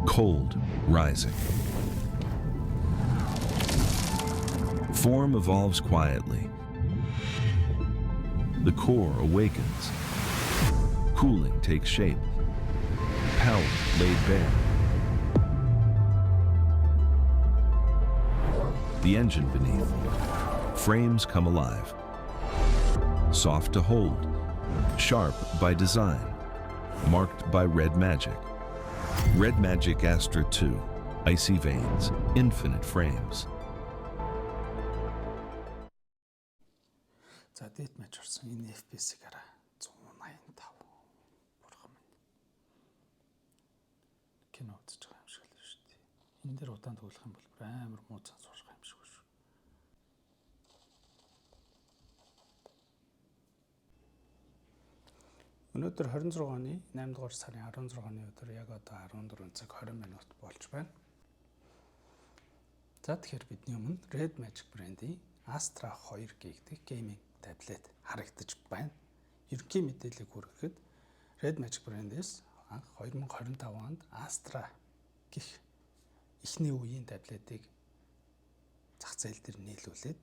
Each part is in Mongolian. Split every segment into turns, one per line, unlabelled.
Cold rising. Form evolves quietly. The core awakens. Cooling takes shape. Power laid bare. The engine beneath. Frames come alive. Soft to hold. Sharp by design. Marked by red magic. Red Magic Astra 2. Icy veins. Infinite frames.
За дэт матч орсон энэ FPS-ийг хараа 185. Бурхан минь. Кино үзэж байгаа юм шиг л шүү дээ. Энэ дээр удаан тоглох юм бол амар муу цан сурах юм шиг шүү. Өнөөдөр 26 оны 8 дугаар сарын 16-ны өдөр яг одоо 14 цаг 20 минут болж байна. За тэгэхээр бидний өмнө Red Magic брэндийн Astra 2 гэгдэх гейминг таблет харагдаж байна. Ерөнхий мэдээллийг хүргэхэд Red Magic брэндээс анх 2025 онд Astra гэх эхний үеийн таблетыг зах зээл дээр нийлүүлээд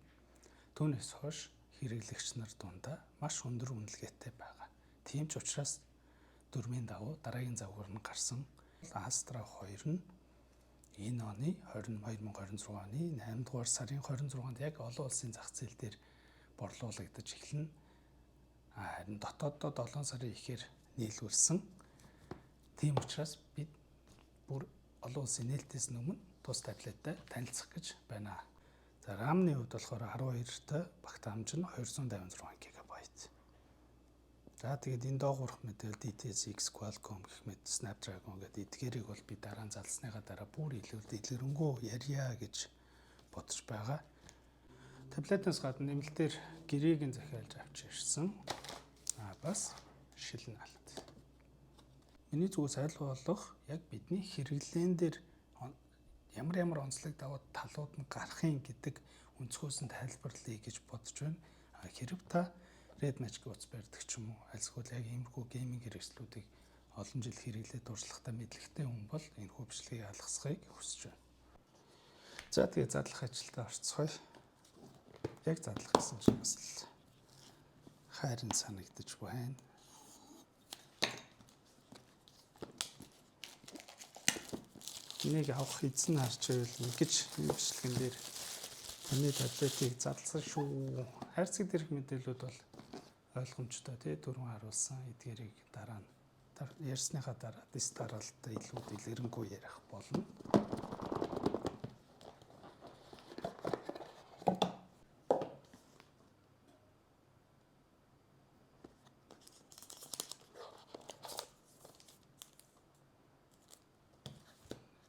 түүнээс хойш хэрэглэгч нар дундаа маш өндөр үнэлгээтэй байгаа. Тийм ч учраас дөрмийн давуу дараагийн загвар нь гарсан Astra 2 нь энэ оны 2026 оны 8 дугаар сарын 26-нд яг олон улсын зах зээл дээр борлуулагдаж эхэлнэ. Харин дотооддоо 7 сарын ихээр нийлүүлсэн. Тийм учраас бид бүр олон улсын нээлтээс өмнө тус таблеттай танилцах гэж байна. За RAM-ны хувьд болохоор 12-тай багт хамж нь 256 ГБ. За тэгээд энэ доогуурх мэдээлэл DTSX Qualcomm гэх мэт Snapdragon гэдэг эдгээрийг бол би дараа нь залсныхаа дараа бүр илүү дэлгэрэнгүй ярья гэж бодож байгаа. Таблетаас гадна нэмэлтээр гэрээг нь захиалж авч ирсэн. Бас шилэн алт. Миний зүгээс аль болох яг бидний хэрэглэн дээр ямар онцлог даваад талууд нь гарахын гэдэг өнцгөөс нь тайлбарлая гэж бодож байна. Хэрв та Red Magic утас барьдаг ч юм уу альсгүй яг иймэрхүү гейминг хэрэгслүүдийг олон жил хэрэглээд дурслагатай мэдлэгтэй хүн бол энэ хөвчлөгийг алгасхыг хүсэж байна. За тэгээ задлах ажилдаа орцгоё. Яг задлах гэсэн чинь бас л хайрын санагдаж байна. Энийг авах эзэн харж байвал ингэж бичлэгэн дээр таны таблетыг задлсан шүү. Хайрцаг дээрх мэдээлүүд бол ойлгомжтой тий дөрвөн харуулсан эдгээрийг дараа нь ярьсныхаа дараа дистаралтай илүү дэлгэрэнгүй ярих болно.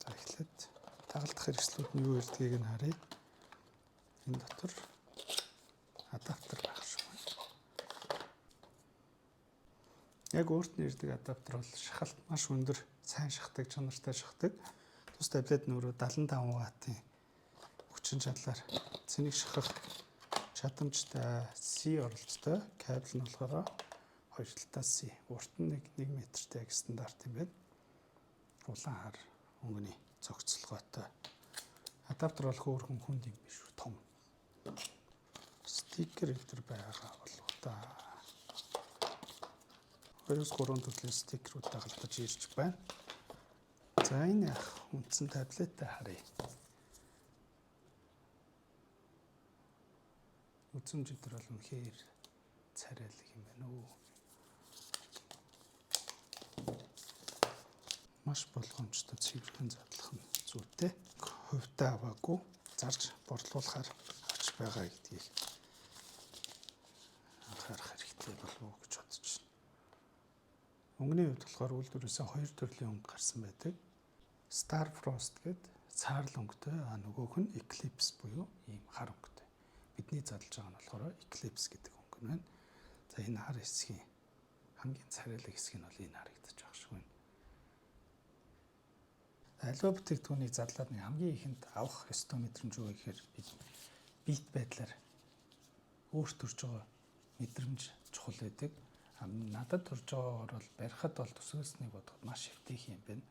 За эхлээд тагалдах хэрэгслүүд нь юу ирдгийг нь харъя. Энэ дотор адаптер байх шүү. Яг өөрт нь ирдэг адаптер бол шахалт маш өндөр, сайн шахдаг, чанартай шахдаг. Тус таблет нөрөө 75 ваттын хүчин чадлаар цэник шахах чадамжтай C оролцтой. Кабель нь болохоор 2 талтай C. Урт нь 1 метртэй стандарт юм байна. Улаан хар өнгөний цогцлогоотой. Адаптер бол хөөрхөн хүнд юм биш үү, том. Стикер өдр байгаа болов та. 2-3 төрлийн стикерүүд дагалдаж ирж байна. За энэ үндсэн таблеттай харъя. Үзмж өдр бол үнэхээр царайлаг юм байна уу. Маш болгоомжтой цэвэрхэн задлах нь зүйтэй. Хувьтай аваагүй зарж борлуулахаар авч байгаа гэдгийг анхаарах хэрэгтэй болов уу гэж бодож байна. Өнгөний хувьд болохоор үйлдвэрээсээ 2 төрлийн өнгө гарсан байдаг. Star Frost гэдэг цаарл өнгөтэй, нөгөөх нь Eclipse буюу ийм хар өнгөтэй. Бидний задлаж байгаа нь болохоор Eclipse гэдэг өнгө нь байна. За энэ хар хэсгийн хамгийн царайлаг хэсэг нь бол энэ харагдаж байгаа шүү. Аливаа бүтээгдэхүүнийг задлаад нэг хамгийн ихэнд авах ёстой мэдрэмж юу гэхээр бит байдлаар өөр төрж байгаа мэдрэмж чухал байдаг. Надад төрж байгаагаар бол барихад бол төсөөлснийг бодоход маш хэвтэх юм байна.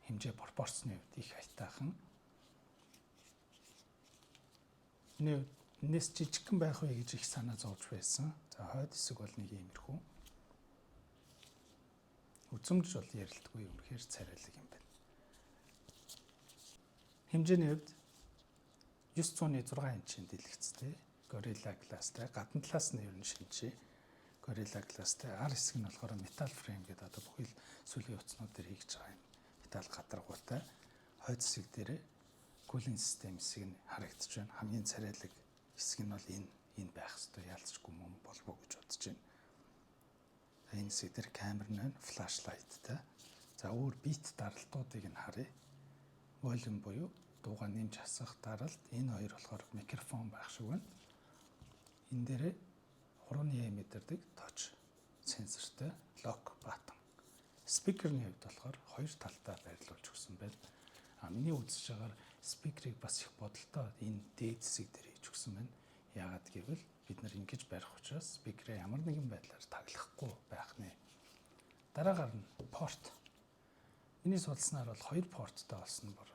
хэмжээ пропорцны хувьд их хайтаахан. Энэс жижигхэн байх вэ гэж их санаа зовж байсан. За хойд хэсэг бол нэг иймэрхүү. Үзмж бол ярилтгүй үнэхээр царайлаг юм байна. Хэмжээний хувьд 906 инчийн дэлгэцтэй Gorilla Glassтэй, гадна талаас нь ер нь шинжээ Gorilla Glassтэй, ар хэсэг нь болохоор металл фрейм гэдэг одоо бүхэл сүлийн утаснууд дээр хийж байгаа юм. Металл гадаргуутай. Хойд хэсэг дээр cooling system хэсэг нь харагдаж байна. Хамгийн царайлаг хэсэг нь бол энэ байх ёстой, ялцчгүй мөн болов уу гэж бодож байна. Энэ хэсэг дээр камер нь флашлайттай. За өөр бит даралтуудыг нь харъя. Волюм буюу дуугаа нэмж хасах даралт. Энэ хоёр болохоор микрофон байх шиг байна. Энэ дээрээ хурууны эмэдэрдэг touch сенсортой lock button. Спикерний хувьд болохоор хоёр талтай байрлуулж өгсөн байна. Миний үзэж байгаагаар спикерийг бас их бодолтой энэ дээд хэсэг дээр хийж өгсөн байна. Яагаад гэвэл бид нар ингэж барих учраас спикерээ ямар нэгэн байдлаар таглахгүй байх нэ. Дараагаар нь порт. Миний судалснаар бол 2 порттой болсон бол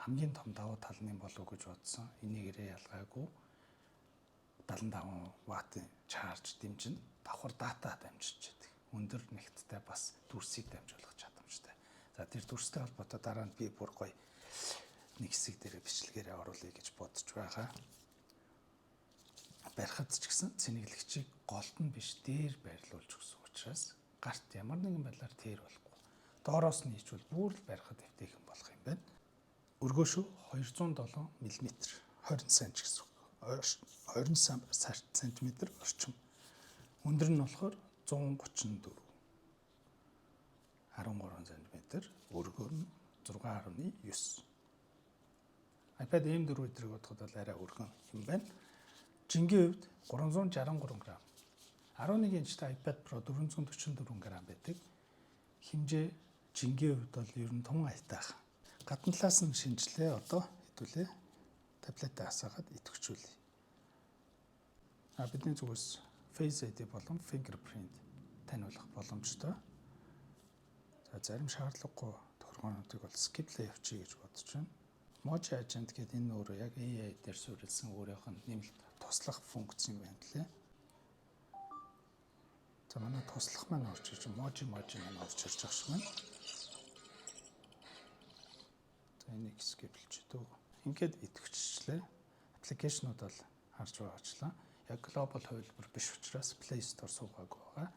хамгийн том давуу тал нь болов уу гэж бодсон. Энийгээрээ ялгаагүй 75 ваттын чарж дэмжин давхар дата дамжиж байдаг. Өндөр нэгттэй бас дүрсийг дамжуулах чадамжтай. За тэр дүрстэй холбоотой дараа нь би бүр гоё нэг хэсэг дээр бичлэгээрээ оруулъя гэж бодож байгаа. Барихад ч гэсэн цэнэглэгчийг голд нь биш дээр байрлуулж өгсөн учраас гарт ямар нэгэн байдлаар тэр болохгүй. Доороос нь хийжвэл бүр л барихад эвтэйхэн болох юм байна. Өргөөшөө 207 мм 20 см гэсэн. 20 см орчим. Өндөр нь болохоор 134 13 см, өргөөр нь 6.9. iPad M4 өдрийг бодоход бол арай өргөн юм байна. Жингийн хувьд 363 г. 11 инчтэй iPad Pro 444 г байдаг. Хэмжээ жингийн хувьд бол ер нь тун айтайхан. Гадна талаас нь шинжилээ одоо хэдүүлээ таблетаа хасаагаад идэвхжүүлье. Бидний зүгээс Face ID болон fingerprint таниулах боломжтой. За зарим шаардлагагүй тохиргоонуудыг бол скиплээ явуучих гэж бодож байна. Moji Agent гэдэг энэ өөрөө яг AI дээр суурилсан өөрийнх нь нэмэлт туслах функц юм байна лээ. За манай туслах маань орж ирж Moji маань орж ирж байгаа шиг байна. За энийг скиплж дөө. Ингээд идэвхжлээ. Аппликейшнууд бол харж байгаачлаа. Яг глобал хувилбар биш учраас Play Store суугаагүй байгаа.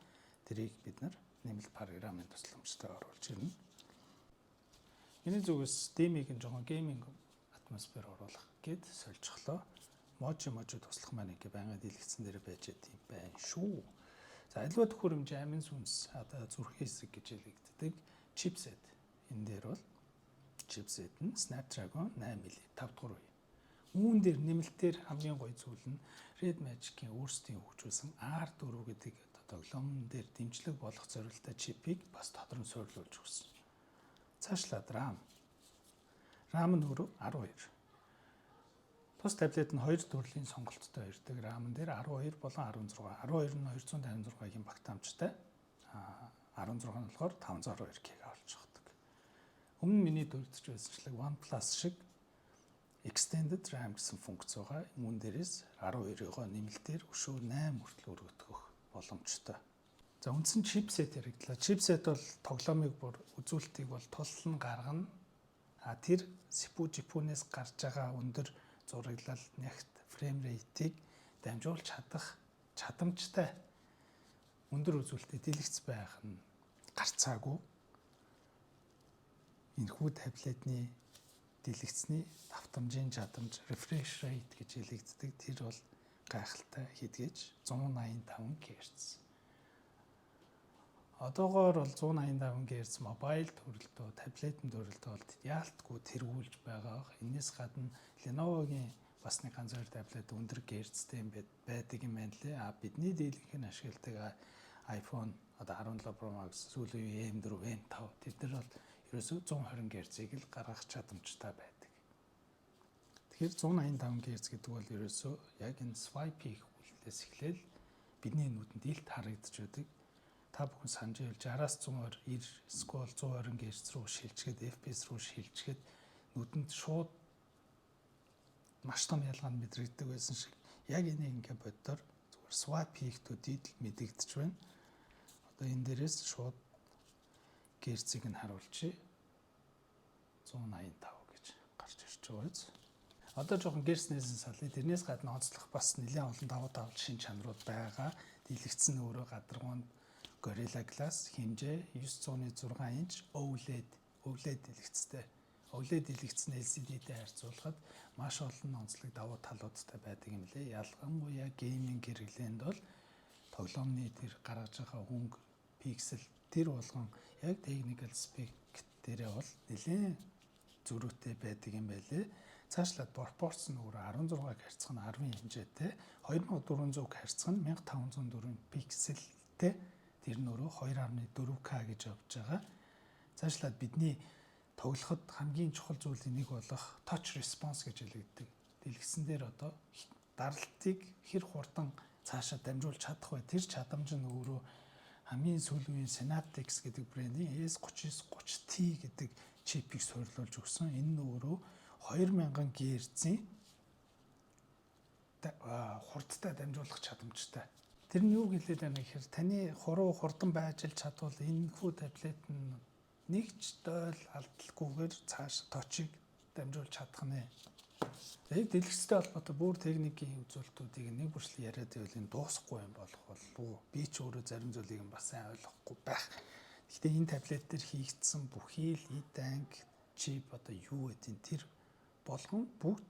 Тэрийг бид нар нэмэлт програмын тусламжтай оруулж ирнэ. Миний зүгээс Steam-ийг нь жоохон гейминг атмосфер оруулах гэд сольжглоо. Moji туслах маань ингээ байнгын дэлгэцэн дээр байж байт юм байна шүү. За аливаа төхөөрөмж амин сүнс одоо зүрхэн хэсэг гэж хэлэгддэг chipset. Энэ дээр бол chipset нь Snapdragon 8 5 дугаар үе. Үүн дээр нэмэлтээр хамгийн гоё зүйл нь Red Magic-ийн өөрсдийн хөгжүүлсэн R4 гэдэг тоглоом дээр дэмжлэг болох зорилттой чипийг бас тодорхой суйрлуулж өгсөн. Цаашлаад RAM. RAM нь өөрөө 12. Тус таблет нь 2 төрлийн сонголттой ирдэг. RAM дээр 12 болон 16. 12 нь 256-гийн багтаамжтай. 16 нь болохоор 512 ГБ олж өгдөг. Өмнө миний дурдж байсанчлаг OnePlus шиг Extended RAM гэсэн функц байгаа. Мөн дээрээс 12-ыг нэмэлтээр өшөө 8 хүртэл өргөдгөх боломжтой. За үндсэн чипсет хэрэгдлээ. Чипсет бол тоглоомыг бүр үзүүлэлтийг бол туллан гаргана. Тэр CPU-ээс гарч байгаа өндөр зураглал, нягт, фрейм рейтийг дамжуулж чадах чадамжтай өндөр үзүүлэлтэд дэлгэц байх нь гарцаагүй. Энэхүү таблетны дэлгэцний давтамжийн чадамж refresh rate гэж хэлэгддэг. Тэр бол гайхалтай хэдгээж 185 Гц. Одоогоор бол 185 Гц мобайл төрөлтөө, таблетын төрөлтөө бол яалтгүй тэргүүлж байгаа. Энээс гадна Lenovo-гийн бас нэг ганц хоёр таблет өндөр Гц-тэй байдаг юм байна лээ. Бидний дийлэнх нь ашигладаг iPhone одоо 17 Pro Max, сүүлийн үеийн M4, M5 тэд нар бол ерөөсөө 120 Гц-ийг л гаргах чадамжтай байдаг. Тэгэхээр 185 Гц гэдэг бол ерөөсөө яг энэ swipe хийх үйлдэлээс эхлээл бидний нүдэнд илт харагдаж байдаг. та бүхэн санаж байвал 60-аас 190 скол 120 Гц рүү шилжгээд FPS рүү шилжгээд нүдэнд шууд маш том ялгаа нь мэдрэгддэг байсан шиг яг энийг ингээ боддоор зүгээр swap хийхдүүдийг л мэдэгдэж байна. Одоо энэ дээрээс шууд герцийг нь харуулчих. 185 гэж гарч ирж байгаа биз. Одоо жоохон герцнээс салъя. Тэрнээс гадна онцлох бас нэлээд олон давуу давал шин чанарууд байгаа. Дэлгэцсэн өөрөө гадаргуунд Gorilla Glass хэмжээ 906 инч OLED дэлгэцтэй. OLED дэлгэцэн LCD-тэй харьцуулахад маш олон онцлог давуу талуудтай байдаг юм лээ. Ялангуяа гейминг хэрэглээнд бол тоглоомны тэр гаргаж байгаа хөнгө, пиксел тэр болгон яг technical spec дээрээ бол нэлээд зөрүүтэй байдаг юм байлээ. Цаашлаад пропорц нь өөрөө 16 харьцах нь 10 хэмжээтэй, 2400 харьцах нь 1504 пикселтэй. Тэр нь өөрөө 2.4K гэж явж байгаа. Цаашлаад бидний тоглоход хамгийн чухал зүйлийн нэг болох touch response гэж хэлэгддэг. Дэлгэцэн дээр одоо даралтыг хэр хурдан цаашаа дамжуулж чадах вэ? Тэр чадамж нь өөрөө хамгийн сүүлийн Synaptics гэдэг брендийн S3930T гэдэг чипийг суйрлуулж өгсөн. Энэ нь өөрөө 2000 Гц-ийн хурдтай дамжуулах чадамжтай. Тэр нь юу хэлээд байна гэхээр таны хуруу хурдан байж чадвал энэ хүү таблет нь нэг ч дойл алдалгүйгээр цааш точиг дамжуулж чадах нэ. Тэгээд дэлгэцтэй холбоотой бүр техникийн үзүүлэлтүүдийг нэг бүрчлэн яриад байвал энэ дуусахгүй юм болох болов уу? Би ч өөрөө зарим зүйлийг бас сайн ойлгохгүй байх. Гэхдээ энэ таблет дээр хийгдсэн бүхий л e-tank чип одоо юу гэдэг нь тэр болгон бүгд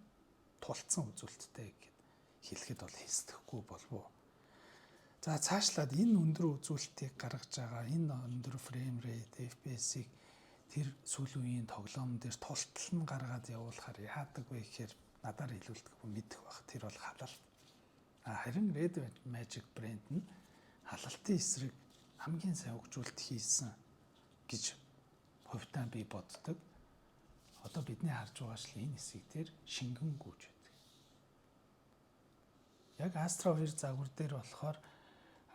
тулцсан үзүүлэлттэй гэд хэлэхэд бол хэсдэхгүй болов уу? За цаашлаад энэ өндөр үзүүлэлтийг гаргаж байгаа энэ өндөр фрейм рейт FPS-ийг тэр сүүлийн үеийн тоглоом дээр тултал нь гаргаад явуулахаар яадаг вэ гэхээр надаар илүүлдэг хүн мэдэх баг. Тэр бол халалт. Харин Red Magic брэнд нь халалтын эсрэг хамгийн сайн хөгжүүлэлт хийсэн гэж хувьдаа би боддог. Одоо бидний харж байгаа шил энэ хэсэг дээр шингэн гүйж байдаг. Яг Astra 2 загвар дээр болохоор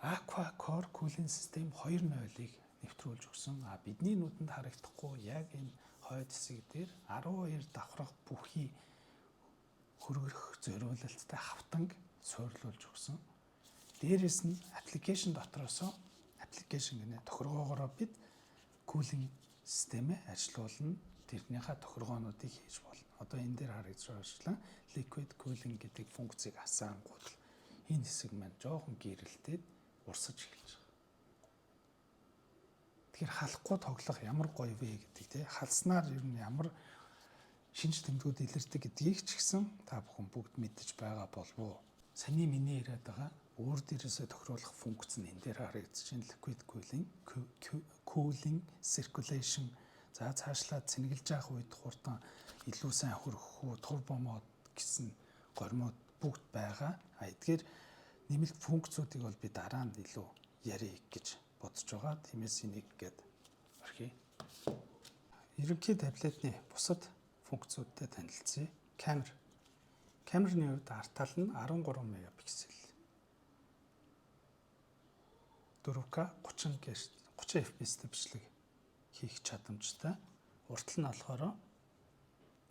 Aqua Core Cooling System 2.0-ыг нэвтрүүлж өгсөн. Бидний нүдэнд харагдахгүй яг энэ хойд хэсэг дээр 12 давхрах бүхий хөргөх зориулалттай хавтанг суйрлуулж өгсөн. Дээрээс нь аппликейшн дотроос аппликейшн гэнэ тохиргоогоороо бид cooling системээ ажилуулна. Тэрнийхээ тохиргоонуудыг хийж болно. Одоо энэ дээр харагдаж байгаа liquid cooling гэдэг функцийг асаангууд энэ хэсэг маань жоохон гэрэлтээд урсаж эхэлж байгаа. Тэгэхээр халахгүй тоглох ямар гоё вэ гэдэг тий халснаар ер нь ямар шинж тэмдгүүд илэрдэг гэдгийг ч гэсэн та бүхэн бүгд мэдэж байгаа болов уу? Саний миний яриад байгаа өөр дээрээсээ тохируулах функц нь энэ дээр харагдаж байна. Liquid cooling, circulation. За цаашлаад цэнгэлж явах үед хурдан илүү сайн хөрөх үү, турбо мод гэсэн гормод бүгд байгаа. Эдгээр нэмэлт функцүүдийг бол би дараа нь илүү ярих гэж бодож байгаа. Тиймээс энийг гээд орхий. Ерөнхий таблетны бусад функцүүдтэй танилцъя. Камер. Камерны хувьд арт тал нь 13 мегапиксел. 4K 30 FPS-тэй бичлэг хийх чадамжтай. Уртал нь болохоор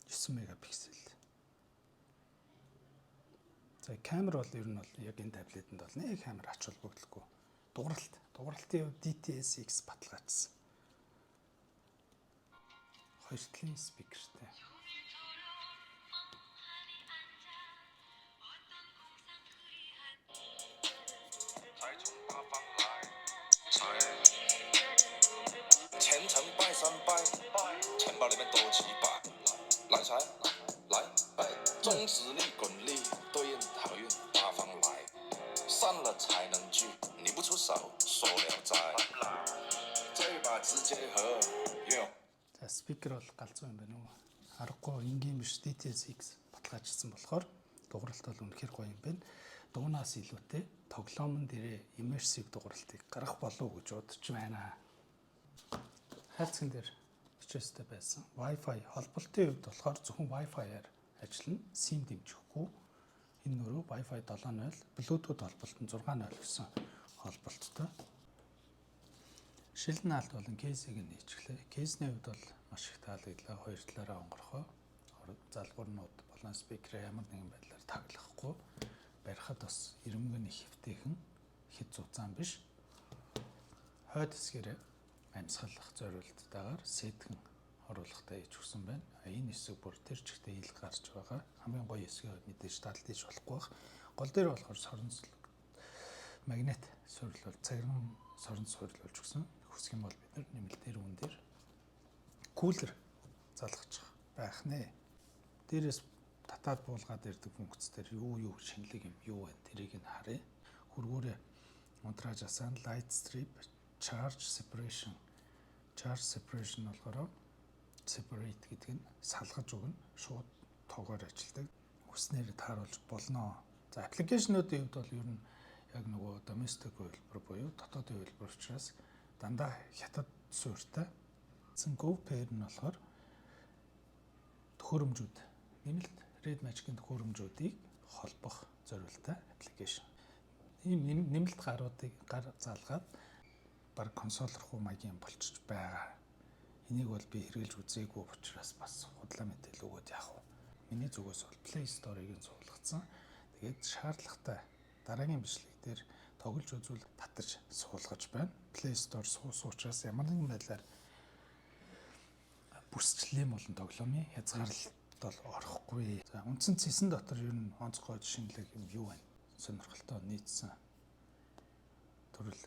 9 мегапиксел. За камер бол ер нь бол яг энэ таблетэнд бол нэг камер ач холбогдолгүй. Дууралтын хувьд DTS-X баталгаажсан. Хоёр талын спикертэй. За спикер бол галзуу юм байна уу? Аргагүй энгийн биш DTS-X баталгаажсан болохоор дууралт бол үнэхээр гоё юм байна. Дуунаас илүүтэй тоглоомн дээрээ immersive дууралтыг гаргах болов уу гэж бодож байна. Хайлтсан дээр бичээстэй байсан. Wi-Fi холболтын хувьд болохоор зөвхөн Wi-Fi-аар ажиллана. SIM дэмжихгүй. Энэ нөрөө Wi-Fi 7.0, Bluetooth холболт нь 6.0 гэсэн холболттой. Шил наалт болон кейсийг нь нийцгэлээ. Кейсний хувьд бол маш их таалагдлаа. Хоёр талаараа онгорхоо залгуурнууд болон спикерээ ямар нэгэн байдлаар таглахгүй барихад бас ирэмгэн их хэвтэйхэн хэд зузаан биш. Хойд хэсгээрээ амьсгалах зорилттойгоор сэтгэн оруулахтай хийж өгсөн байна. Энэ хэсэг бүр тэр чигтээ ил гарч байгаа. Хамгийн гоё хэсгээ мэдээж талдаж болохгүй бах. Гол дээр болохоор соронц магнит суйрлуул цагирган соронц суйрлуулж өгсөн. Хүсэх юм бол бид нар нэмэлтээр үн дээр кулер залгаж байх нэ. Дээрээс татаад буулгаад ирдэг функцээр юу шинэлэг юм юу вэ? Тэрийг нь харъя. Хөргөөрөө унтрааж асан light strip charge separation. Charge separation болохоор separate гэдэг нь салгаж өгнө. Шууд тоогоор ажилдаг. Хүснээр тааруулж болно. За аппликейшнуудын хувьд бол ер нь яг нөгөө domestic хувилбар буюу дотоодын хувилбар учраас дандаа хятад суурьтай. GoPair нь болохоор төхөөрөмжүүд нэмэлт Red Magic-ийн төхөөрөмжүүдийг холбох зорилттой аппликейшн. Ийм нэмэлт гаруудыг залгаад баг консол руу маягийн болчих байгаа. Энийг бол би хэрэглэж үзээгүй учраас бас худлаа мэдээлэл өгөөд яах вэ? Миний зүгээс бол Play Store-ыг нь суулгацсан. Тэгээд шаардлагатай дараагийн бичлэг дээр тоглож үзвэл татаж суулгаж байна. Play Store суучраас ямар нэгэн байдлаар бүсчлэлийн болон тоглоомын хязгаарлалт бол орохгүй. За үндсэн цэсэн дотор ер нь онцгой шинэлэг юм юу вэ? Сонирхолтой нийцсэн төрөл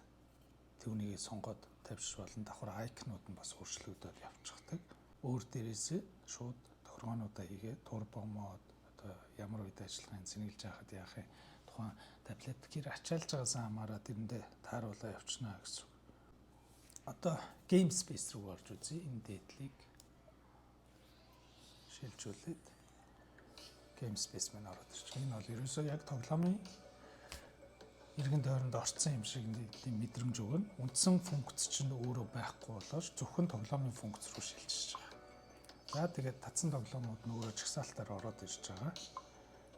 түүнийг сонгоод тавьчих болон давхар айкнууд нь бас өөрчлөгдөд явчихдаг. Өөр дээрээс шууд тохиргоонуудаа хийгээд турбо мод одоо ямар үед ажиллахын зэнгэлж яхад яахын тухайн таблет гэр ачаалж байгаасаа хамаараа тэрэндээ тааруулаа явчихна гэсэн. Одоо game space руу орж үзье. Энэ дээдлийг шилжүүлээд game space мань ороод ирчих. Энэ бол ерөөсөө яг тоглоомын иргэн тойронд орцсон юм шиг мэдрэмж өгнө. Үндсэн функц чинь өөрөө байхгүй болооч зөвхөн тоглоомын функц рүү шилжиж байгаа. За тэгээд татсан тоглоомууд нь өөрөө чагсаалтаар ороод ирж байгаа.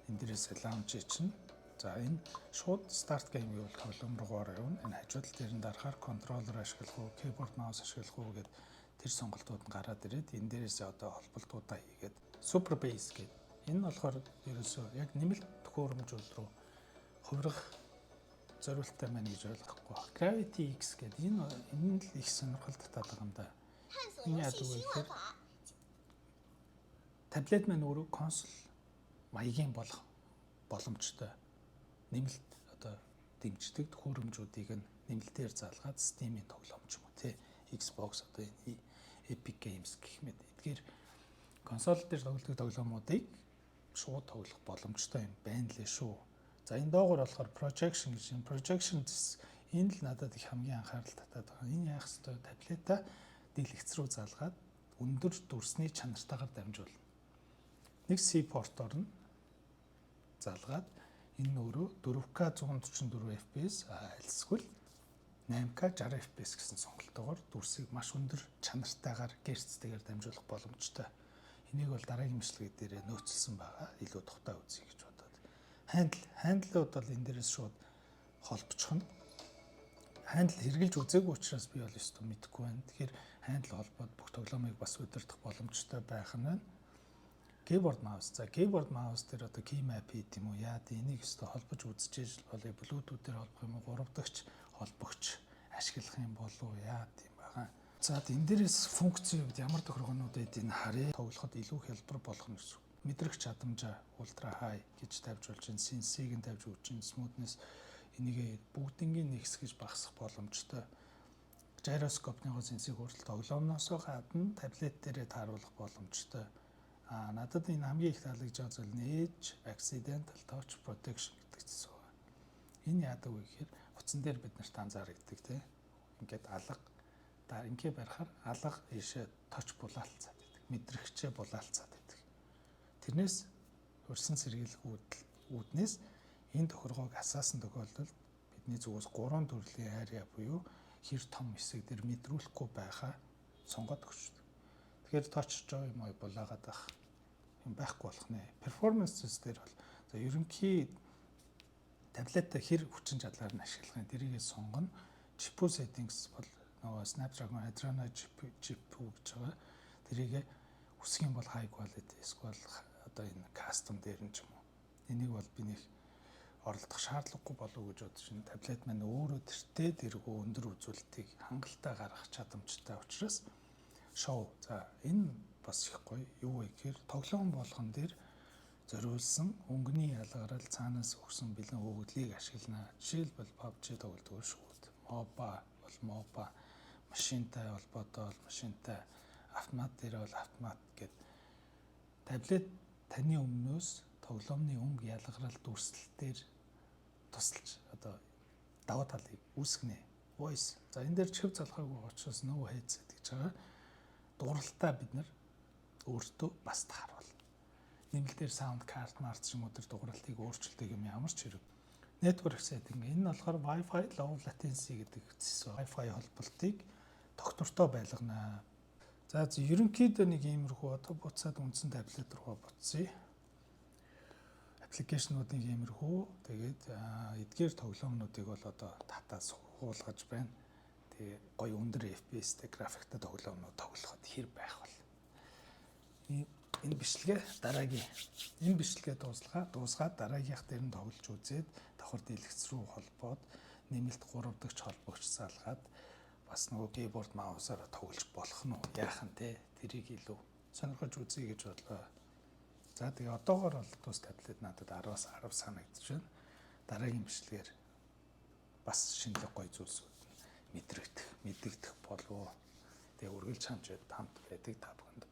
Энд дээрээс launch чинь. За энэ шууд start game гэвэл тоглоом руу явна. Энэ хажууд дээр нь дарахаар контроллер ашиглах уу, keyboard mouse ашиглах уу гэдэг тэр сонголтууд нь гараад ирээд энэ дээрээс одоо холболтуудаа хийгээд super base гэдэг. Энэ нь болохоор ерөөсөө яг нэмэлт төхөөрөмжүүд рүү хувирах зорилттой маань гэж ойлгохгүй. Gravity X гэдэг энэ л их сонирхол татаад байгаа юм да. Энэ яадаг вэ гэхээр таблет маань өөрөө консол маягийн болох боломжтой нэмэлт одоо дэмждэг төхөөрөмжүүдийг нь нэмэлтээр залгаад Steam-ийн тоглоом ч юм уу тий Xbox одоо энэ Epic Games гэх мэт эдгээр консол дээр тоглодог тоглоомуудыг шууд тоглох боломжтой юм байна лээ шүү. За энэ доогоор болохоор projection гэж юм. Projection энэ л надад их хамгийн анхаарал татаад байгаа. Энэ яах ёстой таблета дэлгэц рүү залгаад өндөр дүрсний чанартаагаар дамжуулна. Нэг C порт орно. Залгаад энэ өөрөө 4K 144 FPS альсгүй 8K 60 FPS гэсэн сонголтоогоор дүрсийг маш өндөр чанартайгаар герцтэйгээр дамжуулах боломжтой. Энийг бол дараагийн бичлэг дээр нөөцлсөн байгаа. Илүү тухтай үзье гэж бодоод. Хандлууд бол энэ дээрээс шууд холбочихно. Хандл хэрглэж үзээгүй учраас би бол өстө мэдэхгүй байна. Тэгэхээр хандл холбоод бүх тоглоомыг бас удирдах боломжтой байх нь байна. Keyboard mouse. За keyboard mouse дээр одоо key map гэдэг юм уу? Яа энийг өстө холбож үзчихэж болоо Bluetooth дээр холбох юм уу? 3 дахь холбогч ашиглах юм болов яа тийм байгаа. За энэ дээрээс функцийн хувьд ямар тохиргоонууд эдийг харъя. Тоглоход илүү хялбар болох нь гэсэн. Мэдрэх чадамжаа ultra high гэж тавьж болж байна. Sensing-ийг нь тавьж өгч байна. Smoothness энийг бүгднийг нэг хэсгэж багасгах боломжтой. Gyroscope-ны сенсийг хүртэл тоглоомноос гадна таблет дээрээ тааруулах боломжтой. Надад энэ хамгийн их таалагдж байгаа зүйл нь Edge Accidental Touch Protection гэдэг зүйл байна. Энэ яадаг вэ гэхээр утсан дээр бид нарт анзаардаг тийм. Ингээд алга ингээд барихаар алга ийшээ touch булаалцаад байдаг. Мэдрэгчээ булаалцаад байдаг. Тэрнээс урьсан сэргийлэх үүднээс энэ тохиргоог асаасан тохиолдолд бидний зүгээс 3 төрлийн area буюу хэр том хэсэг дээр мэдрүүлэхгүй байхаа сонгоод өгчдөг. Тэгэхээр touch joy мой булаагаад байх юм байхгүй болох нэ. Performance дээр бол за ерөнхий таблетаа хэр хүчин чадлаар нь ашиглахын тэрийгээ сонгоно. GPU settings бол нөгөө Snapdragon Adreno GPU гэж байгаа. Тэрийг үсэх юм бол high quality эсвэл одоо энэ custom дээр нь ч юм уу. Энийг бол би нэг оролдох шаардлагагүй болов уу гэж бодож байна. Таблет маань өөрөө тэртээ тэргүй өндөр үзүүлэлтийг хангалттай гаргах чадамжтай учраас шоу. За энэ бас их гоё. Юу вэ гэхээр тоглоом болгон дээр зориулсан өнгөний ялгарал цаанаас өгсөн бэлэн өгөгдлийг ашиглана. Жишээлбэл PUBG тоглодог шүү дээ. MOBA бол MOBA, машинтай холбоотой бол машинтай, автомат дээр бол автомат гэд таблет таны өмнөөс тоглоомны өнгө ялгарал дүрслэлтээр тусалж одоо даваа талыг үүсгэнэ. Voice. За энэ дээр чив залгаагүй учраас no headset гэж байгаа. Дууралтаа бид нар өөртөө бас тааруул. Нэмэлтээр sound card марц ч юм уу тэр дууралтыг өөрчилдөг юм ямар ч хэрэг. Network setting энэ нь болохоор Wi-Fi low latency гэдэг хэсэг. Wi-Fi холболтыг тогтвортой байлгана. За ерөнхийдөө нэг иймэрхүү одоо буцаад үндсэн таблет руу буцъя. Аппликейшнуудыг иймэрхүү тэгээд эдгээр тоглоомнуудыг бол одоо татаас хуулгаж байна. Тэгээ гоё өндөр FPS-тэй графиктай тоглоомнууд тоглоход хэр байх вэ? Энэ бичлэгээ дараагийн энэ бичлэгээ дуусгаад дараагийнх дээр нь тоглож үзээд давхар дэлгэц рүү холбоод нэмэлт 3 дахь холбогч салгаад бас нөгөө keyboard mouse-аар тоглож болох нь яах нь те тэрийг илүү сонирхож үзье гэж бодлоо. За тэгээ одоогоор бол тус таблет надад 10-аас 10 санагдаж байна. Дараагийн бичлэгээр бас шинэлэг гоё зүйлсүүд мэдэгдэх болов. Тэгээ үргэлж хамт байдаг та бүхэнд